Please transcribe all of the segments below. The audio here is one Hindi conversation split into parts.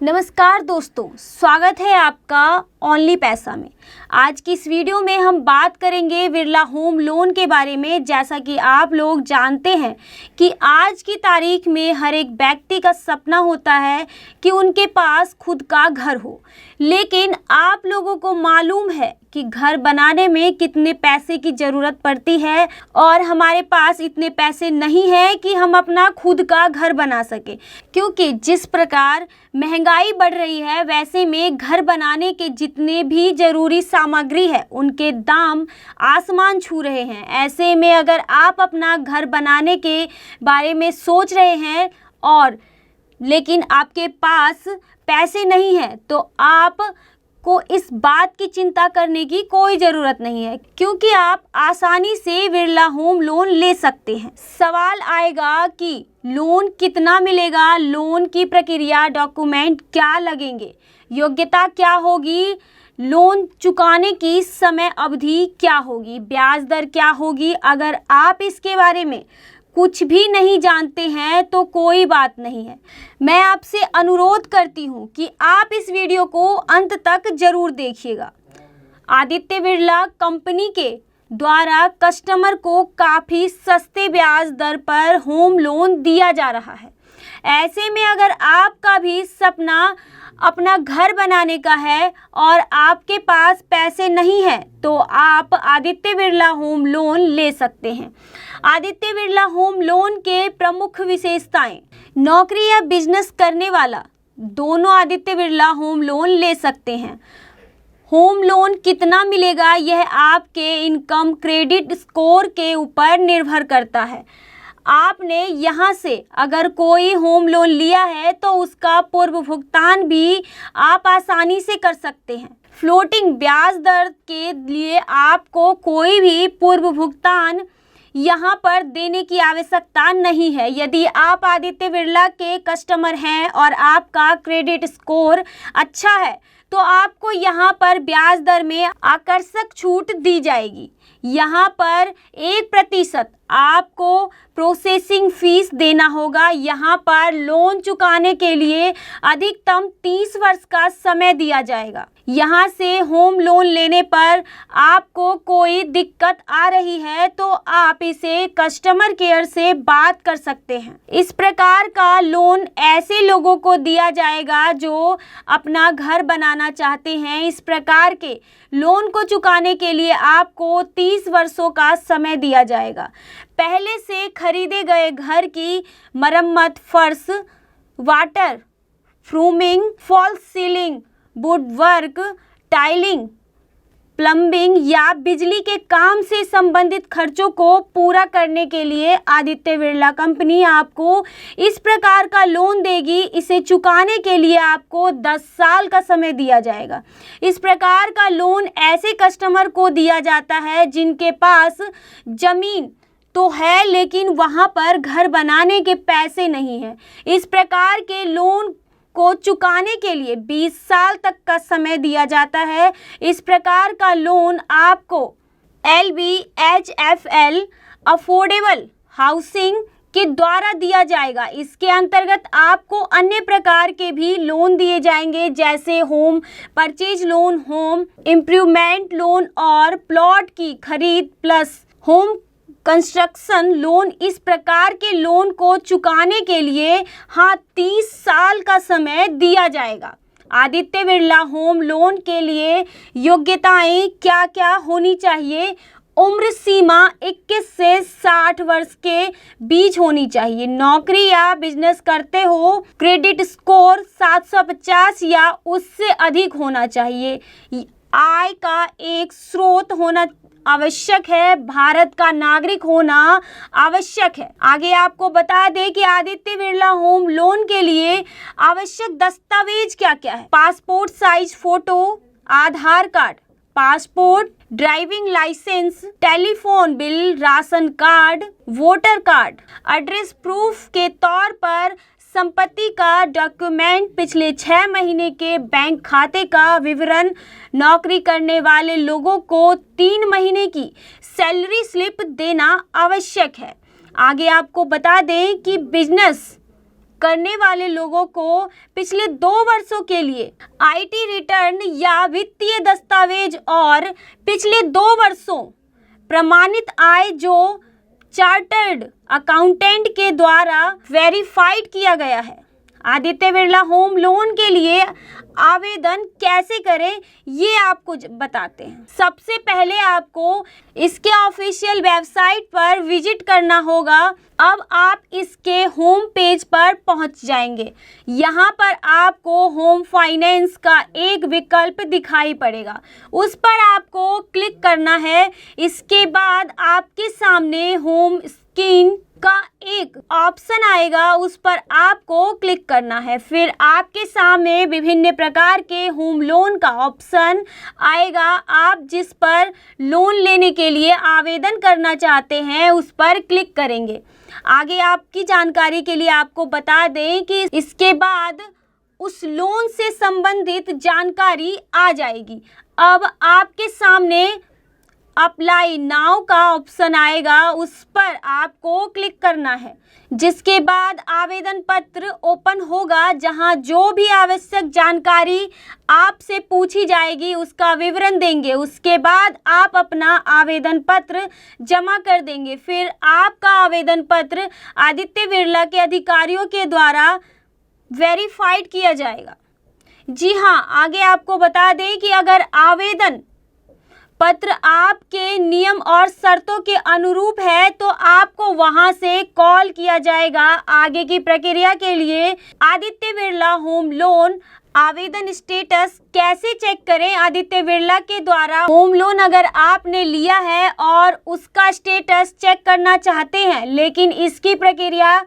नमस्कार दोस्तों, स्वागत है आपका ओनली पैसा में। आज की इस वीडियो में हम बात करेंगे बिरला होम लोन के बारे में। जैसा कि आप लोग जानते हैं कि आज की तारीख में हर एक व्यक्ति का सपना होता है कि उनके पास खुद का घर हो, लेकिन आप लोगों को मालूम है कि घर बनाने में कितने पैसे की ज़रूरत पड़ती है और हमारे पास इतने पैसे नहीं है कि हम अपना खुद का घर बना सके। क्योंकि जिस प्रकार महंगाई बढ़ रही है, वैसे में घर बनाने के जितने भी ज़रूरी सामग्री है उनके दाम आसमान छू रहे हैं। ऐसे में अगर आप अपना घर बनाने के बारे में सोच रहे हैं और लेकिन आपके पास पैसे नहीं हैं, तो आप को इस बात की चिंता करने की कोई ज़रूरत नहीं है, क्योंकि आप आसानी से बिरला होम लोन ले सकते हैं। सवाल आएगा कि लोन कितना मिलेगा, लोन की प्रक्रिया, डॉक्यूमेंट क्या लगेंगे, योग्यता क्या होगी, लोन चुकाने की समय अवधि क्या होगी, ब्याज दर क्या होगी। अगर आप इसके बारे में कुछ भी नहीं जानते हैं तो कोई बात नहीं है। मैं आपसे अनुरोध करती हूं कि आप इस वीडियो को अंत तक जरूर देखिएगा। आदित्य बिरला कंपनी के द्वारा कस्टमर को काफ़ी सस्ते ब्याज दर पर होम लोन दिया जा रहा है। ऐसे में अगर आपका भी सपना अपना घर बनाने का है और आपके पास पैसे नहीं हैं, तो आप आदित्य बिरला होम लोन ले सकते हैं। आदित्य बिरला होम लोन के प्रमुख विशेषताएं: नौकरी या बिजनेस करने वाला दोनों आदित्य बिरला होम लोन ले सकते हैं। होम लोन कितना मिलेगा, यह आपके इनकम क्रेडिट स्कोर के ऊपर निर्भर करता है। आपने यहाँ से अगर कोई होम लोन लिया है तो उसका पूर्व भुगतान भी आप आसानी से कर सकते हैं। फ्लोटिंग ब्याज दर के लिए आपको कोई भी पूर्व भुगतान यहाँ पर देने की आवश्यकता नहीं है। यदि आप आदित्य बिरला के कस्टमर हैं और आपका क्रेडिट स्कोर अच्छा है तो आपको यहाँ पर ब्याज दर में आकर्षक छूट दी जाएगी। यहाँ पर 1% आपको प्रोसेसिंग फीस देना होगा। यहाँ पर लोन चुकाने के लिए अधिकतम 30 वर्ष का समय दिया जाएगा। यहाँ से होम लोन लेने पर आपको कोई दिक्कत आ रही है तो आप इसे कस्टमर केयर से बात कर सकते हैं। इस प्रकार का लोन ऐसे लोगों को दिया जाएगा जो अपना घर बनाना चाहते हैं। इस प्रकार के लोन को चुकाने के लिए आपको 30 वर्षों का समय दिया जाएगा। पहले से खरीदे गए घर की मरम्मत, फर्श, water proofing, false ceiling, wood work, tiling, plumbing या बिजली के काम से संबंधित खर्चों को पूरा करने के लिए आदित्य बिरला कंपनी आपको इस प्रकार का लोन देगी। इसे चुकाने के लिए आपको 10 साल का समय दिया जाएगा। इस प्रकार का लोन ऐसे कस्टमर को दिया जाता है जिनके पास जमीन तो है लेकिन वहाँ पर घर बनाने के पैसे नहीं हैं। इस प्रकार के लोन को चुकाने के लिए 20 साल तक का समय दिया जाता है। इस प्रकार का लोन आपको LBHFL अफोर्डेबल हाउसिंग के द्वारा दिया जाएगा। इसके अंतर्गत आपको अन्य प्रकार के भी लोन दिए जाएंगे, जैसे home purchase loan, home improvement loan और प्लॉट की खरीद प्लस होम कंस्ट्रक्शन लोन। इस प्रकार के लोन को चुकाने के लिए 30 साल का समय दिया जाएगा। आदित्य बिरला होम लोन के लिए योग्यताएं क्या क्या होनी चाहिए? उम्र सीमा 21 से 60 वर्ष के बीच होनी चाहिए। नौकरी या बिजनेस करते हो, क्रेडिट स्कोर 750 या उससे अधिक होना चाहिए। आय का एक स्रोत होना आवश्यक है। भारत का नागरिक होना आवश्यक है। आगे आपको बता दें कि आदित्य बिरला होम लोन के लिए आवश्यक दस्तावेज क्या क्या है। Passport size photo, Aadhaar card, passport, driving licence, telephone bill, ration card, voter card, address proof के तौर पर संपत्ति का डॉक्यूमेंट, पिछले 6 महीने के बैंक खाते का विवरण, नौकरी करने वाले लोगों को 3 महीने की सैलरी स्लिप देना आवश्यक है। आगे आपको बता दें कि बिजनेस करने वाले लोगों को पिछले 2 वर्षों के लिए आईटी रिटर्न या वित्तीय दस्तावेज और पिछले 2 वर्षों प्रमाणित आय जो चार्टर्ड अकाउंटेंट के द्वारा वेरीफाइड किया गया है। आदित्य बिरला होम लोन के लिए आवेदन कैसे करें ये आपको बताते हैं। सबसे पहले आपको इसके ऑफिशियल वेबसाइट पर विजिट करना होगा। अब आप इसके होम पेज पर पहुंच जाएंगे। यहाँ पर आपको होम फाइनेंस का एक विकल्प दिखाई पड़ेगा, उस पर आपको क्लिक करना है। इसके बाद आपके सामने होम स्क्रीन का एक ऑप्शन आएगा, उस पर आपको क्लिक करना है। फिर आपके सामने विभिन्न प्रकार के होम लोन का ऑप्शन आएगा। आप जिस पर लोन लेने के लिए आवेदन करना चाहते हैं उस पर क्लिक करेंगे। आगे आपकी जानकारी के लिए आपको बता दें कि इसके बाद उस लोन से संबंधित जानकारी आ जाएगी। अब आपके सामने अप्लाई नाउ का ऑप्शन आएगा, उस पर आपको क्लिक करना है। जिसके बाद आवेदन पत्र ओपन होगा, जहां जो भी आवश्यक जानकारी आपसे पूछी जाएगी उसका विवरण देंगे। उसके बाद आप अपना आवेदन पत्र जमा कर देंगे। फिर आपका आवेदन पत्र आदित्य बिरला के अधिकारियों के द्वारा वेरीफाइड किया जाएगा। जी हाँ, आगे आपको बता दें कि अगर आवेदन पत्र आपके नियम और शर्तों के अनुरूप है तो आपको वहां से कॉल किया जाएगा। आगे की प्रक्रिया के लिए आदित्य बिरला होम लोन आवेदन स्टेटस कैसे चेक करें। आदित्य बिरला के द्वारा होम लोन अगर आपने लिया है और उसका स्टेटस चेक करना चाहते हैं, लेकिन इसकी प्रक्रिया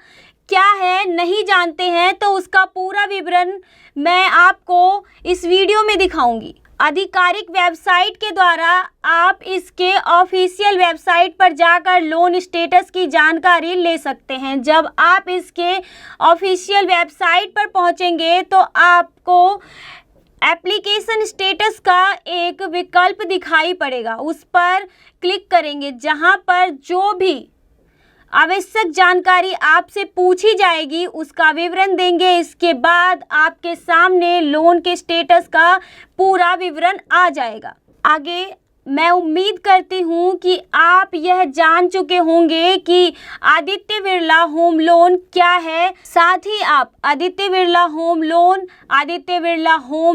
क्या है नहीं जानते हैं, तो उसका पूरा विवरण मैं आपको इस वीडियो में दिखाऊंगी। आधिकारिक वेबसाइट के द्वारा आप इसके ऑफिशियल वेबसाइट पर जाकर लोन स्टेटस की जानकारी ले सकते हैं। जब आप इसके ऑफिशियल वेबसाइट पर पहुंचेंगे तो आपको एप्लीकेशन स्टेटस का एक विकल्प दिखाई पड़ेगा, उस पर क्लिक करेंगे। जहां पर जो भी आवश्यक जानकारी आपसे पूछी जाएगी उसका विवरण देंगे। इसके बाद आपके सामने लोन के स्टेटस का पूरा विवरण आ जाएगा। आगे मैं उम्मीद करती हूँ कि आप यह जान चुके होंगे कि आदित्य बिरला होम लोन क्या है। साथ ही आप आदित्य बिरला होम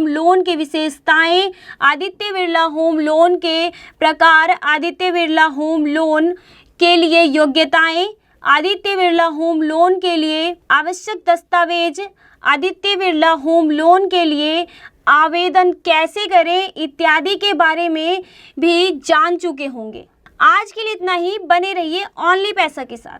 लोन की विशेषताएं, आदित्य बिरला होम लोन के प्रकार, आदित्य बिरला होम लोन के लिए योग्यताएं, आदित्य बिरला होम लोन के लिए आवश्यक दस्तावेज, आदित्य बिरला होम लोन के लिए आवेदन कैसे करें इत्यादि के बारे में भी जान चुके होंगे। आज के लिए इतना ही। बने रहिए ओनली पैसा के साथ।